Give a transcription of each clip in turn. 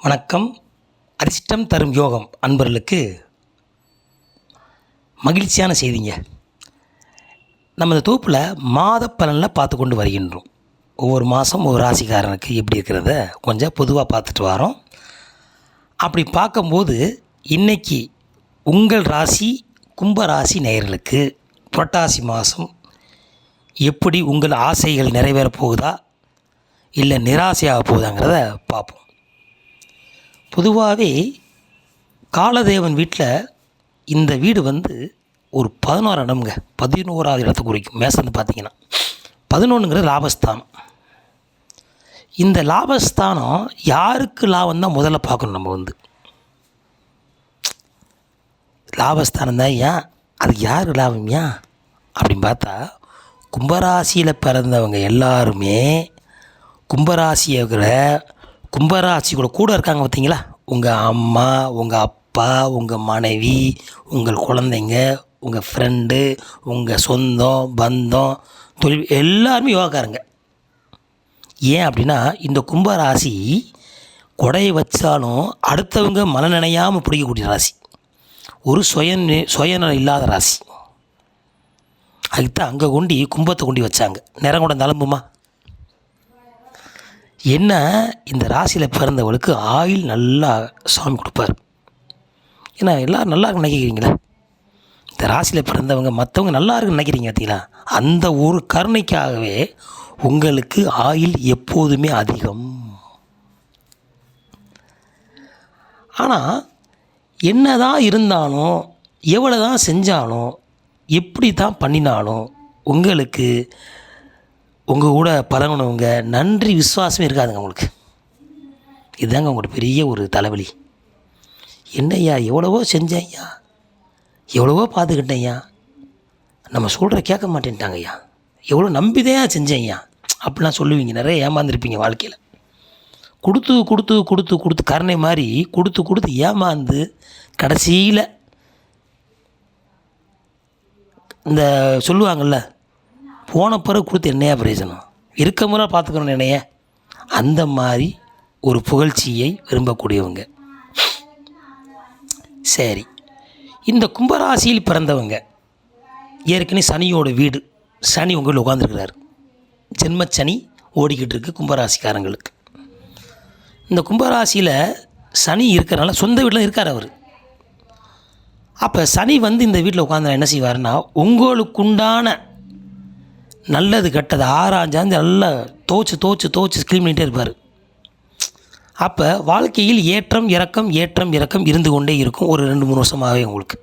வணக்கம். அதிர்ஷ்டம் தரும் யோகம் அன்பர்களுக்கு மகிழ்ச்சியான செய்திங்க. நம்ம இந்த தொகுப்பில் மாத பலனில் பார்த்து கொண்டு வருகின்றோம். ஒவ்வொரு மாதம் ஒரு ராசிக்காரனுக்கு எப்படி இருக்கிறத கொஞ்சம் பொதுவாக பார்த்துட்டு வரோம். அப்படி பார்க்கும்போது இன்றைக்கி உங்கள் ராசி கும்பராசி நேயர்களுக்கு புரட்டாசி மாதம் எப்படி உங்கள் ஆசைகள் நிறைவேறப் போகுதா இல்லை நிராசையாக போகுதாங்கிறத பார்ப்போம். பொதுவாகவே காலதேவன் வீட்டில் இந்த வீடு ஒரு 11 இடம்ங்க. 11வது இடத்தை குறிக்கும். மேசந்து பார்த்தீங்கன்னா 11ங்கிறது லாபஸ்தானம். இந்த லாபஸ்தானம் யாருக்கு லாபம் தான் முதல்ல பார்க்கணும். நம்ம லாபஸ்தானம் தான் ஏன் அதுக்கு யாருக்கு லாபம் ஏன் அப்படின்னு பார்த்தா கும்பராசியில் பிறந்தவங்க எல்லாருமே கும்பராசி கூட இருக்காங்க பார்த்தீங்களா. உங்கள் அம்மா, உங்கள் அப்பா, உங்கள் மனைவி, உங்கள் குழந்தைங்க, உங்கள் ஃப்ரெண்டு, உங்கள் சொந்தம் பந்தம் தொழில் எல்லாருமே யோகாக்காரங்க. ஏன் அப்படின்னா இந்த கும்பராசி கொடையை வச்சாலும் அடுத்தவங்க மன நினையாமல் பிடிக்கக்கூடிய ராசி. ஒரு சுயநலம் இல்லாத ராசி. அதுக்குத்தான் அங்கே கொண்டு கும்பத்தை கொண்டு வச்சாங்க. நிறங்கூட நலம்புமா என்ன, இந்த ராசியில் பிறந்தவளுக்கு ஆயில் நல்லா சாமி கொடுப்பார். ஏன்னா எல்லோரும் நல்லா இருக்குன்னு நினைக்கிறீங்களா? இந்த ராசியில் பிறந்தவங்க மற்றவங்க நல்லா இருக்குன்னு நினைக்கிறீங்க பார்த்தீங்களா? அந்த ஒரு கருணைக்காகவே உங்களுக்கு ஆயில் எப்போதுமே அதிகம். ஆனால் என்ன தான் இருந்தாலும், எவ்வளோ தான் செஞ்சாலும், எப்படி தான் பண்ணினாலும் உங்களுக்கு உங்கள் கூட பழகினவங்க நன்றி விசுவாசமே இருக்காதுங்க உங்களுக்கு. இதுதாங்க உங்களுக்கு பெரிய ஒரு தலைவலி. என்னய்யா எவ்வளவோ செஞ்சேன்யா, எவ்வளவோ பார்த்துக்கிட்டேன்யா, நம்ம சொல்கிற கேட்க மாட்டேன்ட்டாங்க ஐயா, எவ்வளோ நம்பிதான் செஞ்சேன்யா அப்படிலாம் சொல்லுவீங்க. நிறைய ஏமாந்துருப்பீங்க வாழ்க்கையில். கொடுத்து கொடுத்து கொடுத்து கொடுத்து கருணை மாதிரி கொடுத்து கொடுத்து ஏமாந்து கடைசியில் இந்த சொல்லுவாங்கள்ல, போன பிறகு கொடுத்து என்னையா பிரயோஜனம், இருக்க முறை பார்த்துக்கணும் என்னைய, அந்த மாதிரி ஒரு புகழ்ச்சியை விரும்பக்கூடியவங்க. சரி, இந்த கும்பராசியில் பிறந்தவங்க ஏற்கனவே சனியோட வீடு, சனி உங்களில் உட்காந்துருக்கிறார். ஜென்மச்சனி ஓடிக்கிட்டு இருக்குது கும்பராசிக்காரங்களுக்கு. இந்த கும்பராசியில் சனி இருக்கிறனால சொந்த வீட்டில் இருக்கார் அவர். அப்போ சனி இந்த வீட்டில் உட்காந்து என்ன செய்வார்னா, உங்களுக்குண்டான நல்லது கெட்டது ஆராய்ஞ்சாந்து நல்லா தோச்சு க்ளீன் பண்ணிகிட்டே இருப்பார். அப்போ வாழ்க்கையில் ஏற்றம் இறக்கம் இருந்து கொண்டே இருக்கும் ஒரு 2-3 வருஷமாகவே உங்களுக்கு.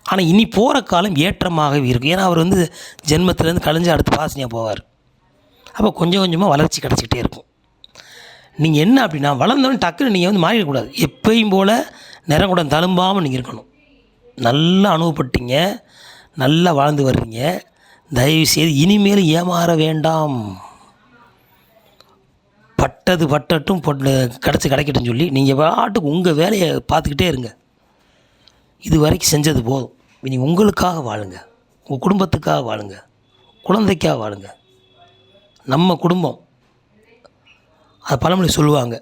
ஆனால் இனி போகிற காலம் ஏற்றமாகவே இருக்கும். ஏன்னா அவர் ஜென்மத்திலேருந்து கழிஞ்சு அடுத்து பாசனையாக போவார். அப்போ கொஞ்சம் கொஞ்சமாக வளர்ச்சி கிடச்சிக்கிட்டே இருக்கும். நீங்கள் என்ன அப்படின்னா, வளர்ந்தவன் டக்குன்னு நீங்கள் மாறிடக்கூடாது. எப்பயும் போல் நிறங்குடம் தழும்பாமல் நீங்கள் இருக்கணும். நல்லா அனுபவப்பட்டீங்க, நல்லா வாழ்ந்து வர்றீங்க. தயவுசெய்து இனிமேல் ஏமாற வேண்டாம். பட்டது பட்டட்டும் கிடைக்கட்டும் சொல்லி நீங்கள் பாட்டுக்கு உங்கள் வேலையை பார்த்துக்கிட்டே இருங்க. இது வரைக்கும் செஞ்சது போதும். இனி உங்களுக்காக வாழுங்க, உங்கள் குடும்பத்துக்காக வாழுங்க, குழந்தைக்காக வாழுங்க. நம்ம குடும்பம் அது பழமொழி சொல்லுவாங்க,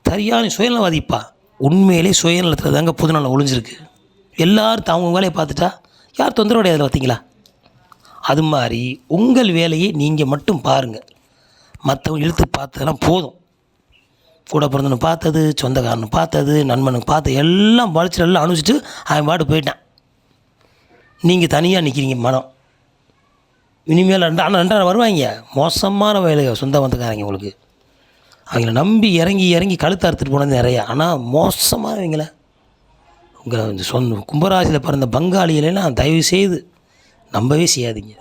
சரியான சுயநலவாதிப்பா. உண்மையிலே சுயநலத்தில் தாங்க புதுநலம் ஒளிஞ்சிருக்கு. எல்லோரும் அவங்க வேலையை பார்த்துட்டா யார் தொந்தரவு கிடையாது பார்த்தீங்களா? அது மாதிரி உங்கள் வேலையை நீங்கள் மட்டும் பாருங்கள். மற்றவங்க இழுத்து பார்த்ததெல்லாம் போதும். கூட பிறந்தவனு பார்த்தது, சொந்தக்காரனு பார்த்தது, நண்பனுக்கு பார்த்தது எல்லாம் பழிச்சு எல்லாம் அனுப்பிச்சிட்டு அவன் பாட்டு போயிட்டான். நீங்கள் தனியாக நிற்கிறீங்க. மனம் இனிமேல் ஆனால் 2 வருவாங்க. மோசமான வேலை சொந்த வந்துக்காரங்க உங்களுக்கு. அவங்கள நம்பி இறங்கி கழுத்தை அறுத்துட்டு போனது நிறையா. ஆனால் மோசமானவங்கள உங்கள் சொந்த கும்பராசியில் பிறந்த பங்காளிகளெல்லாம் தயவு செய்து நம்பவே செய்யாதீங்க.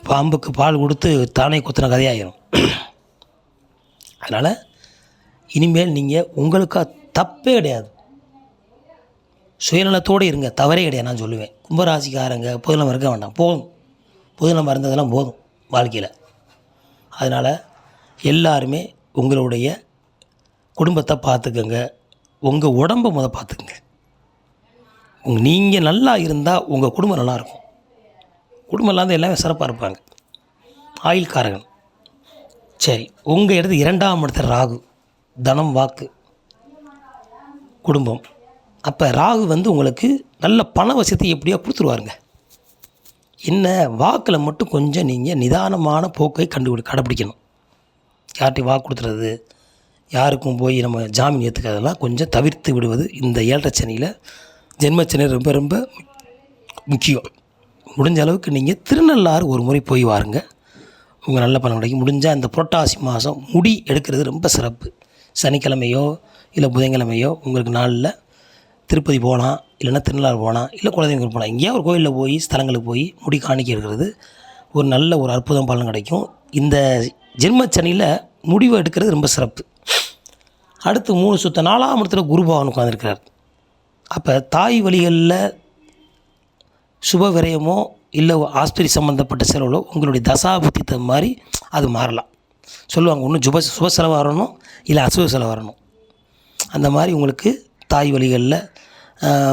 பாம்புக்கு பால் கொடுத்து தானே குத்துன கதையாயிரும். அதனால் இனிமேல் நீங்கள் உங்களுக்காக தப்பே கிடையாது. சுயநலத்தோடு இருங்க, தவறே கிடையாது. நான் சொல்லுவேன், கும்பராசிக்காரங்க பொதுநலம் இருக்க வேண்டாம். போதும், பொதுநலம் இருந்ததெல்லாம் போதும் வாழ்க்கையில். அதனால் எல்லாருமே உங்களுடைய குடும்பத்தை பார்த்துக்கங்க, உங்கள் உடம்பை பார்த்துக்குங்க. நீங்கள் நல்லா இருந்தால் உங்கள் குடும்பம் நல்லாயிருக்கும். குடும்பம் இல்லாத எல்லாமே சிறப்பாக இருப்பாங்க. ஆயுள்காரகன் சரி, உங்கள் இடத்து 2ஆம் இடத்துல ராகு, தனம், வாக்கு, குடும்பம். அப்போ ராகு வந்து உங்களுக்கு நல்ல பண வசதி எப்படியோ கொடுத்துருவாருங்க. என்ன, வாக்கில் மட்டும் கொஞ்சம் நீங்கள் நிதானமான போக்கை கடைப்பிடிக்கணும். யார்கிட்டையும் வாக்கு கொடுத்துறது, யாருக்கும் போய் நம்ம ஜாமீன் ஏற்றுக்கிறதெல்லாம் கொஞ்சம் தவிர்த்து விடுவது இந்த 7.5 சனியில், ஜென்மச்சனி ரொம்ப ரொம்ப முக்கியம். முடிஞ்ச அளவுக்கு நீங்கள் திருநள்ளாறு ஒரு முறை போய் வாருங்க, உங்கள் நல்ல பலன் கிடைக்கும். முடிஞ்சால் இந்த புரட்டாசி மாதம் முடி எடுக்கிறது ரொம்ப சிறப்பு. சனிக்கிழமையோ இல்லை புதன்கிழமையோ உங்களுக்கு நாளில் திருப்பதி போகலாம், இல்லைன்னா திருநள்ளாறு போகலாம், இல்லை குலதெய்வம் போகலாம். எங்கேயாவது ஒரு கோயிலில் போய் ஸ்தலங்களுக்கு போய் முடி காணிக்க எடுக்கிறது ஒரு நல்ல ஒரு அற்புதம் பலன் கிடைக்கும். இந்த ஜென்மச்சனியில் முடிவு எடுக்கிறது ரொம்ப சிறப்பு. அடுத்து 3 சுத்த 4ஆம் இடத்துல குரு பகவான் உட்காந்துருக்கிறார். அப்போ தாய் வழிகளில் சுப விரயமோ இல்லை ஆஸ்பத்திரி சம்மந்தப்பட்ட செலவுகளோ உங்களுடைய தசாபுத்தி தகுந்த மாதிரி அது மாறலாம். சொல்லுவாங்க, ஒன்று சுப செலவு வரணும், இல்லை அசுப செலவு வரணும். அந்த மாதிரி உங்களுக்கு தாய் வழிகளில்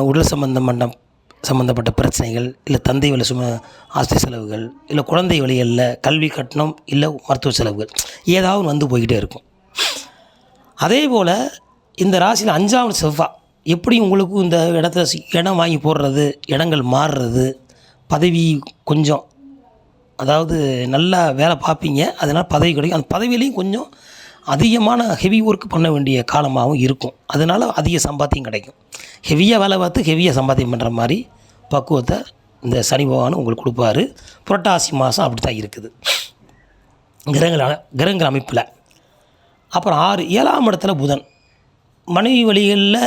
உடல் சம்மந்தப்பட்ட பிரச்சனைகள், இல்லை தந்தை வழி ஆஸ்பத்திரி செலவுகள், இல்லை குழந்தை வழிகளில் கல்வி கட்டணம், இல்லை மருத்துவ செலவுகள் ஏதாவது வந்து போய்கிட்டே இருக்கும். அதே போல் இந்த ராசியில் 5ஆம் செவ்வாய் எப்படி உங்களுக்கு இந்த இடத்துல இடம் வாங்கி போடுறது, இடங்கள் மாறுறது, பதவி கொஞ்சம், அதாவது நல்லா வேலை பார்ப்பீங்க, அதனால் பதவி கிடைக்கும். அந்த பதவியிலையும் கொஞ்சம் அதிகமான ஹெவி ஒர்க் பண்ண வேண்டிய காலமாகவும் இருக்கும். அதனால் அதிக சம்பாத்தியம் கிடைக்கும். ஹெவியாக வேலை பார்த்து ஹெவியாக சம்பாத்தியம் பண்ணுற மாதிரி பக்குவத்தை இந்த சனி பகவான் உங்களுக்கு கொடுப்பாரு. புரட்டாசி மாதம் அப்படி தான் இருக்குது கிரகங்கள் அமைப்பில். அப்புறம் 7ஆம் இடத்துல புதன், மனைவி வழிகளில்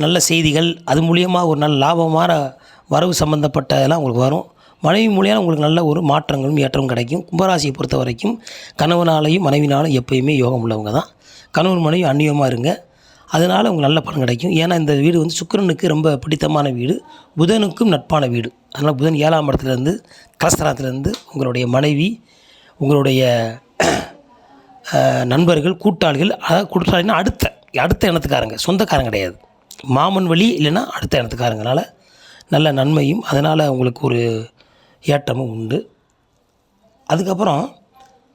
நல்ல செய்திகள், அது மூலியமாக ஒரு நல்ல லாபமான வரவு சம்மந்தப்பட்டதெல்லாம் உங்களுக்கு வரும். மனைவி மூலியமாக உங்களுக்கு நல்ல ஒரு மாற்றங்களும் ஏற்றமும் கிடைக்கும். கும்பராசியை பொறுத்த வரைக்கும் கணவனாலையும் மனைவினாலும் எப்போயுமே யோகம் உள்ளவங்க தான். கணவன் மனைவி அந்நியமாக இருங்க, அதனால் உங்களுக்கு நல்ல பலன் கிடைக்கும். ஏன்னா இந்த வீடு வந்து சுக்கிரனுக்கு ரொம்ப பிடித்தமான வீடு, புதனுக்கும் நட்பான வீடு. அதனால் புதன் 7ஆம் இடத்துலேருந்து கலஸ்தரத்துலேருந்து உங்களுடைய மனைவி, உங்களுடைய நண்பர்கள், கூட்டாளிகள், அதாவது கூட்டாளின்னா அடுத்த இனத்துக்காரங்க, சொந்தக்காரங்க கிடையாது, மாமன் வழி இல்லைன்னா அடுத்த இனத்துக்காரங்கனால நல்ல நன்மையும், அதனால் உங்களுக்கு ஒரு ஏற்றமும் உண்டு. அதுக்கப்புறம்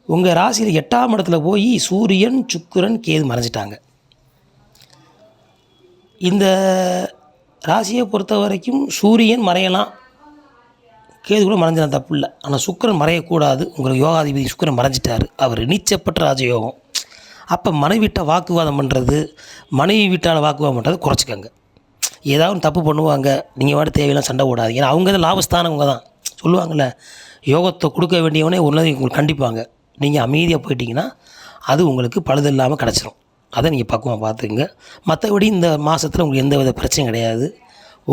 உங்கள் ராசியில் 8ஆம் இடத்துல போய் சூரியன், சுக்கிரன், கேது மறைஞ்சிட்டாங்க. இந்த ராசியை பொறுத்த வரைக்கும் சூரியன் மறையலாம், கேது கூட மறைஞ்சினா தப்பு இல்லை. ஆனால் சுக்கிரன் மறையக்கூடாது. உங்களுக்கு யோகாதிபதி சுக்கிரன் மறைஞ்சிட்டார், அவர் நீச்சப்பட்ட ராஜயோகம். அப்போ மனைவி வீட்டை வாக்குவாதம் பண்ணுறது, மனைவி வீட்டால் வாக்குவாதம் பண்ணுறது குறைச்சிக்கங்க. ஏதாவது தப்பு பண்ணுவாங்க, நீங்கள் வாட தேவையெல்லாம் சண்டை போடாதீங்க. ஏன்னா அவங்க தான் லாபஸ்தானவங்க தான். சொல்லுவாங்கள்ல, யோகத்தை கொடுக்க வேண்டியவனே ஒன்று உங்களுக்கு கண்டிப்பாங்க. நீங்கள் அமைதியாக போயிட்டீங்கன்னா அது உங்களுக்கு பழுதில்லாமல் கிடச்சிரும். அதை நீங்கள் பக்குவமாக பார்த்துக்குங்க. மற்றபடி இந்த மாதத்தில் உங்களுக்கு எந்த வித பிரச்சனையும் கிடையாது.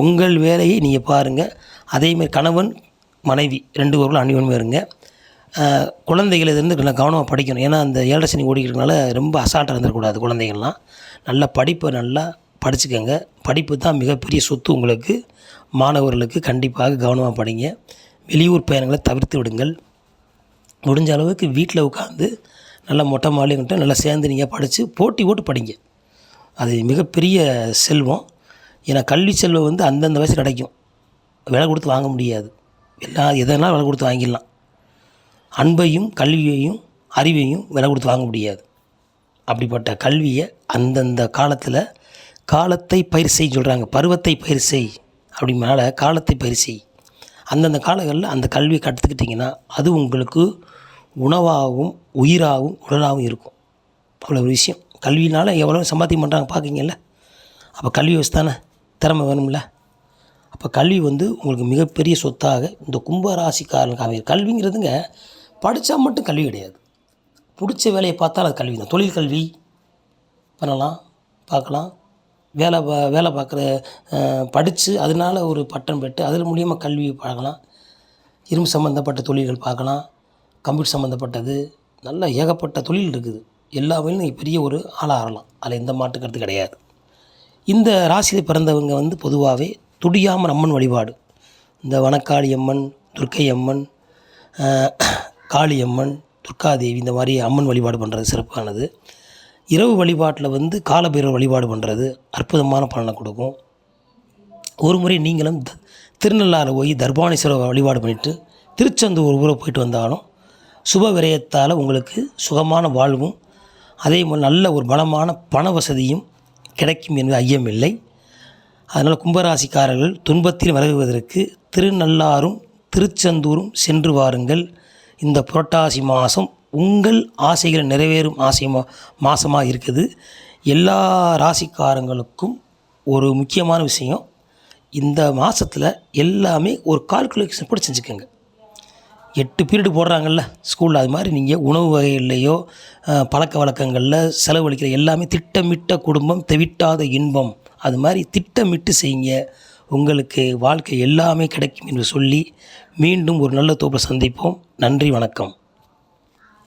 உங்கள் வேலையை நீங்கள் பாருங்கள். அதேமாதிரி கணவன் மனைவி 2 பேருக்குள்ள அந்யோன்யமாக இருங்க. குழந்தைகள் இருந்து நல்லா கவனமாக படிக்கணும். ஏன்னா அந்த 7.5 சனி ஓடிக்கிறதுனால ரொம்ப அசால்ட்டாக இருந்துடக்கூடாது. குழந்தைகள்லாம் நல்ல படிப்பை நல்லா படிச்சுக்கோங்க. படிப்பு தான் மிகப்பெரிய சொத்து உங்களுக்கு. மாணவர்களுக்கு கண்டிப்பாக கவனமாக படிங்க. வெளியூர் பயணங்களை தவிர்த்து விடுங்கள். முடிஞ்ச அளவுக்கு வீட்டில் உட்காந்து நல்லா மொட்டை மாலைங்கிட்ட நல்லா சேர்ந்து நீங்கள் படித்து போட்டு படிங்க. அது மிகப்பெரிய செல்வம். ஏன்னா கல்வி செல்வம் வந்து அந்தந்த வயசு கிடைக்கும், விலை கொடுத்து வாங்க முடியாது. எதனால் விலை கொடுத்து வாங்கிடலாம். அன்பையும் கல்வியையும் அறிவையும் விலை கொடுத்து வாங்க முடியாது. அப்படிப்பட்ட கல்வியை அந்தந்த காலத்தில் காலத்தை பயிர் செய் சொல்கிறாங்க. பருவத்தை பயிர் செய் அப்படினால காலத்தை பயிர் செய். அந்தந்த காலங்களில் அந்த கல்வியை கற்றுக்கிட்டிங்கன்னா அது உங்களுக்கு உணவாகவும் உயிராகவும் உடலாகவும் இருக்கும். அவ்வளோ ஒரு விஷயம். கல்வினால் எவ்வளோ சம்பாத்தியம் பண்ணுறாங்க பார்க்கிங்கல்ல. அப்போ கல்வி வச்சு தானே திறமை வேணும்ல. அப்போ கல்வி வந்து உங்களுக்கு மிகப்பெரிய சொத்தாக இந்த கும்பராசிக்காரனுக்கு அமையும். கல்விங்கிறதுங்க படித்தா மட்டும் கல்வி கிடையாது. பிடிச்ச வேலையை பார்த்தால் அது கல்வி தான். தொழில் கல்வி பண்ணலாம், பார்க்கலாம். வேலை பார்க்குற படித்து அதனால் ஒரு பட்டம் பெற்று அதில் மூலியமாக கல்வி பார்க்கலாம். இரும்பு சம்மந்தப்பட்ட தொழில்கள் பார்க்கலாம். கம்ப்யூட்டர் சம்மந்தப்பட்டது நல்ல ஏகப்பட்ட தொழில் இருக்குது. எல்லா வகையிலும் பெரிய ஒரு ஆளாக ஆகலாம். அதில் எந்த மாற்று கருத்து கிடையாது. இந்த ராசியில் பிறந்தவங்க வந்து பொதுவாகவே துடியாமல் அம்மன் வழிபாடு, இந்த வனக்காளி அம்மன், துர்க்கை அம்மன், காளியம்மன், துர்காதேவி, இந்த மாதிரி அம்மன் வழிபாடு பண்ணுறது சிறப்பானது. இரவு வழிபாட்டில் வந்து காலபைரவர் வழிபாடு பண்ணுறது அற்புதமான பலனை கொடுக்கும். ஒரு முறை நீங்களும் திருநள்ளாறு போய் தர்பானீஸ்வரர் வழிபாடு பண்ணிவிட்டு திருச்செந்தூர் ஊரை போயிட்டு வந்தாலும் சுப விரயத்தால் உங்களுக்கு சுகமான வாழ்வும் அதே போல் நல்ல ஒரு பலமான பண வசதியும் கிடைக்கும் என்பது ஐயமில்லை. அதனால் கும்பராசிக்காரர்கள் துன்பத்தில் விலகுவதற்கு திருநள்ளாறும் திருச்செந்தூரும் சென்று வாருங்கள். இந்த புரட்டாசி மாதம் உங்கள் ஆசைகள் நிறைவேறும் மாதமாக இருக்குது. எல்லா ராசிக்காரங்களுக்கும் ஒரு முக்கியமான விஷயம், இந்த மாதத்தில் எல்லாமே ஒரு கால்குலேஷன் போட்டு செஞ்சுக்கோங்க. 8 பீரியடு போடுறாங்கல்ல ஸ்கூலில், அது மாதிரி நீங்கள் உணவு வகைகள்லையோ பழக்க வழக்கங்களில் செலவழிக்கிற எல்லாமே திட்டமிட்ட குடும்பம் தெவிட்டாத இன்பம், அது மாதிரி திட்டமிட்டு செய்யுங்க. உங்களுக்கு வாழ்க்கை எல்லாமே கிடைக்கும் என்று சொல்லி மீண்டும் ஒரு நல்ல தொகுப்பில் சந்திப்போம். நன்றி, வணக்கம்.